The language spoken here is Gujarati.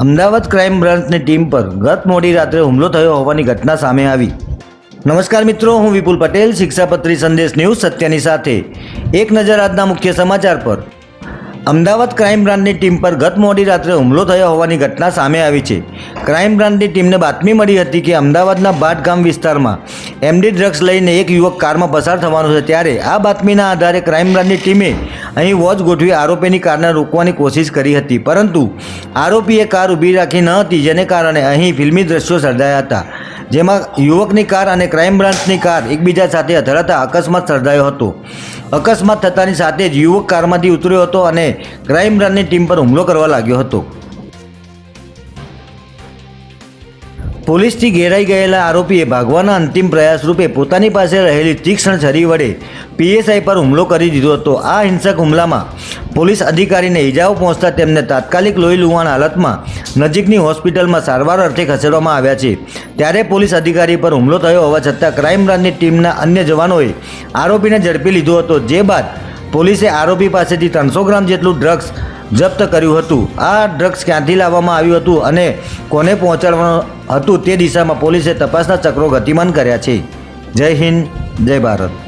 અમદાવાદ ક્રાઇમ બ્રાન્ચની ટીમ પર ગત મોડી રાત્રે હુમલો થયો હોવાની ઘટના સામે આવી। નમસ્કાર મિત્રો, હું વિપુલ પટેલ, શિક્ષાપત્રી સંદેશ ન્યૂઝ સત્યની સાથે। એક નજર આજના મુખ્ય સમાચાર પર। અમદાવાદ ક્રાઇમ બ્રાન્ચની ટીમ પર ગત મોડી રાત્રે હુમલો થયો હોવાની ઘટના સામે આવી છે। ક્રાઇમ બ્રાન્ચની ટીમને બાતમી મળી હતી કે અમદાવાદના ભાટ ગામ વિસ્તારમાં એમડી ડ્રગ્સ લઈને એક યુવક કારમાં પસાર થવાનો છે, ત્યારે આ બાતમીના આધારે ક્રાઇમ બ્રાન્ચની ટીમે અહીં વોચ ગોઠવી આરોપીની કારને રોકવાની કોશિશ કરી હતી, પરંતુ આરોપીએ કાર ઊભી રાખી ન હતી, જેને કારણે અહીં ફિલ્મી દ્રશ્યો સર્જાયા હતા, જેમાં યુવકની કાર અને ક્રાઇમ બ્રાન્ચની કાર એકબીજા સાથે અથડાતા અકસ્માત સર્જાયો હતો। અકસ્માત થતાની સાથે જ યુવક કારમાંથી ઉતર્યો હતો અને ક્રાઇમ બ્રાન્ચની ટીમ પર હુમલો કરવા લાગ્યો હતો। પોલીસથી ઘેરાઈ ગયેલા આરોપીએ ભાગવાના અંતિમ પ્રયાસ રૂપે પોતાની પાસે રહેલી તીક્ષ્ણ છરી વડે પીએસઆઈ પર હુમલો કરી દીધો હતો। આ હિંસક હુમલામાં પોલીસ અધિકારીને ઈજાઓ પહોંચતા તેમને તાત્કાલિક લોહી લુહાણ હાલતમાં નજીકની હોસ્પિટલમાં સારવાર અર્થે ખસેડવામાં આવ્યા છે। ત્યારે પોલીસ અધિકારી પર હુમલો થયો હોવા છતાં ક્રાઇમ બ્રાન્ચની ટીમના અન્ય જવાનોએ આરોપીને ઝડપી લીધો હતો, જે બાદ પોલીસે આરોપી પાસેથી 300 ગ્રામ જેટલું ડ્રગ્સ જપ્ત કર્યું હતું। આ ડ્રગ્સ ક્યાંથી લાવવામાં આવ્યું હતું અને કોને પહોંચાડવાનું હતું તે દિશામાં પોલીસે તપાસના ચક્રો ગતિમાન કર્યા છે। જય હિન્દ, જય ભારત।